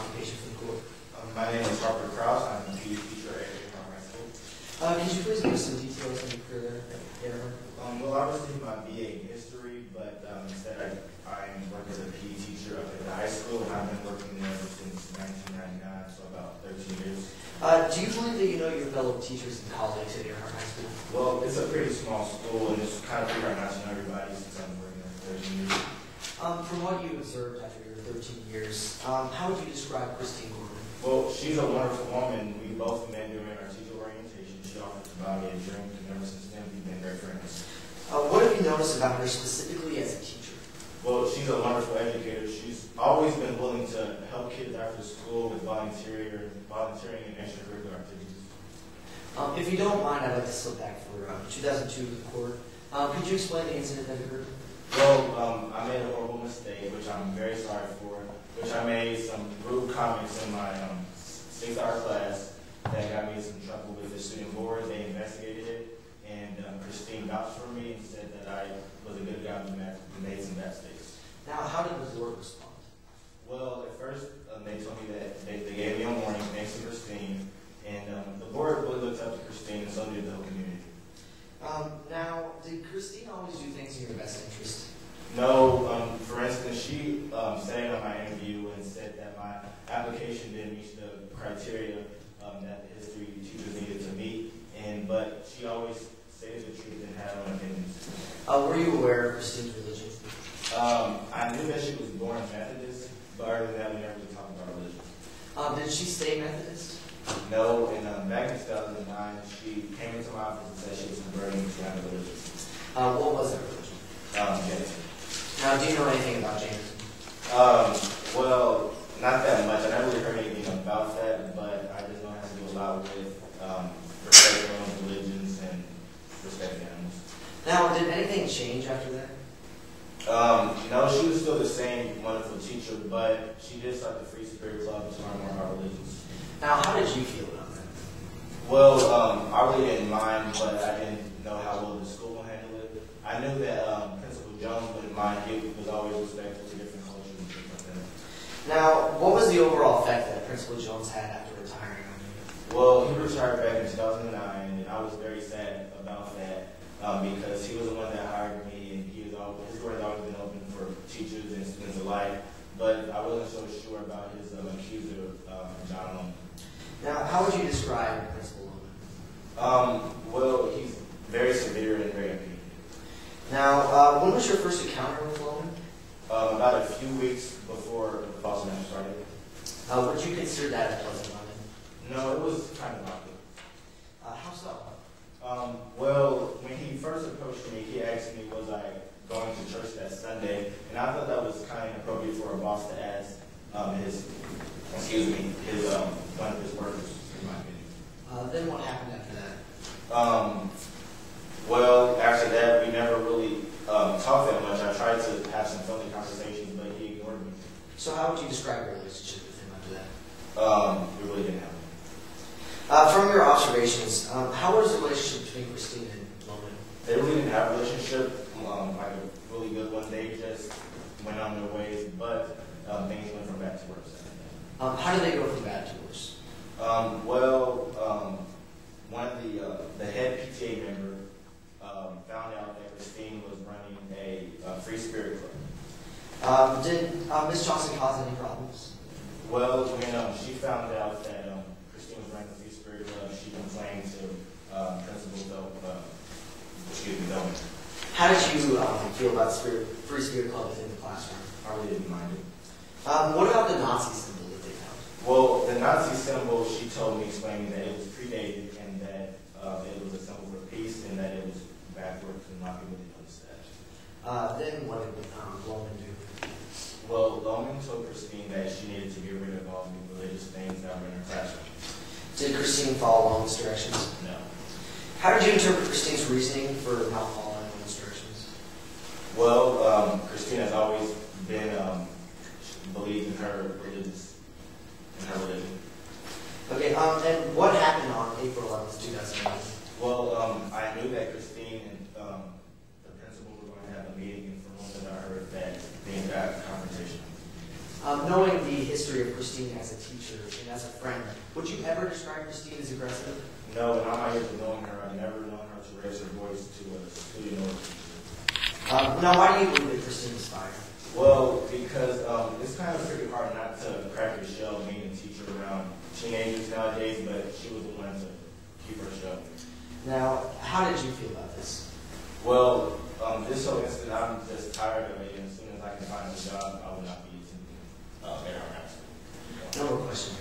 occupation for the court. My name is Harper Krause. I'm a PE teacher at Air High School. Could you please give us some details on your career there, Aaron? Well, I received my BA in history, but instead I'm working as a PE teacher up at the high school, and I've been working there since 1999, so about 13 years. Do you believe that you know your fellow teachers and colleagues at Earhart High School? Well, it's a pretty small school, and it's kind of figuring out to know everybody since I've been working there 13 years. From what you observed after your 13 years, how would you describe Christine Gordon? Well, she's a wonderful woman. We both met during our teacher orientation. She offered to buy me a drink, and ever since then we've been great friends. What have you noticed about her specifically as a teacher? Well, she's a wonderful educator. She's always been willing to help kids after school with volunteering and extracurricular activities. If you don't mind, I'd like to slip back for 2002 to the court. Could you explain the incident that occurred? Well, I made a horrible mistake, which I'm very sorry for, which I made some rude comments in my 6-hour class that got me in some trouble with the student board. They investigated it, and Christine vouched for me and said that I was a good guy who made some bad mistakes. Now, how did the board respond? Well, at first, they told me that they gave me a warning thanks to Christine, and the board really looked up to Christine, and so did the whole community. Now, did Christine always do things in your best interest? No. For instance, she said it on my interview and said that my application didn't meet the criteria that the history teachers needed to meet, but she always stated the truth and had her own opinions. Were you aware of Christine's religion? I knew that she was born Methodist, but other than that, we never really talked about religion. Did she stay Methodist? No, and back in 2009, she came into my office and said she was converting to another religion. What was that religion? Jainism. Now, do you know anything about Jainism? Well, not that much. I never really heard anything about that, but I just know it has to do a lot with respecting your own religions and respecting animals. Now, did anything change after that? No, she was still the same wonderful teacher, but she did start the Free Spirit Club to learn more about religions. Now, how did you feel about that? Well, I really didn't mind, but I didn't know how well the school would handle it. I knew that Principal Jones wouldn't mind. He was always respectful to different cultures and things like that. Now, what was the overall effect that Principal Jones had after retiring on you? Well, he retired back in 2009, and I was very sad about that because he was the one that hired me, and his door has always been open for teachers and students alike. But I wasn't so sure about his accuser, John Loman. Now, how would you describe Principal Loman? Well, he's very severe and very opinionated. Now, when was your first encounter with Loman? About a few weeks before the fall semester started. Would you consider that a pleasant moment? No, it was kind of awkward. How so? Well, when he first approached me, he asked me, was I going to church that Sunday? And I thought that was kind of inappropriate for a boss to ask one of his workers, in my opinion. Then what happened after that? Well, after that, we never really talked that much. I tried to have some friendly conversations, but he ignored me. So how would you describe your relationship with him after that? We really didn't have one. From your observations, how was the relationship between Christine and Loman? They really didn't have a relationship, like a really good one. They just went on their ways, but things went from bad to worse. How did they go from bad to worse? One of the head PTA member found out that Christine was running a Free Spirit Club. Did Ms. Johnson cause any problems? Well, when she found out that Christine was running the Free Spirit Club, she complained to Principal Doman. How did you feel about the Free Spirit Club within the classroom? I really didn't mind it. What about the Nazi symbol that they found? Well, the Nazi symbol, she told me, explaining that it was predated and that it was a symbol for peace and that it was backwards and not people didn't understand. Then what did Loman do? Well, Loman told Christine that she needed to get rid of all the religious things that were in her classroom. Did Christine follow Loman's directions? No. How did you interpret Christine's reasoning for not following Loman's directions? Well, Christine has always been believed in her religion. Okay, and what happened on April 11th, 2009? Well, I knew that Christine and the principal were going to have a meeting, and from what I heard, that they got a confrontation. Knowing the history of Christine as a teacher and as a friend, would you ever describe Christine as aggressive? No, and I'm out here to knowing her. I've never known her to raise her voice to a student or a teacher. Now, why do you believe that Christine was fired? Well, because it's kind of pretty hard not to crack your shell being a teacher around teenagers nowadays, but she was the one to keep her shell. Now, how did you feel about this? Well, this whole incident, I'm just tired of it, and as soon as I can find a job, I will not be attending air harassment. No more questions.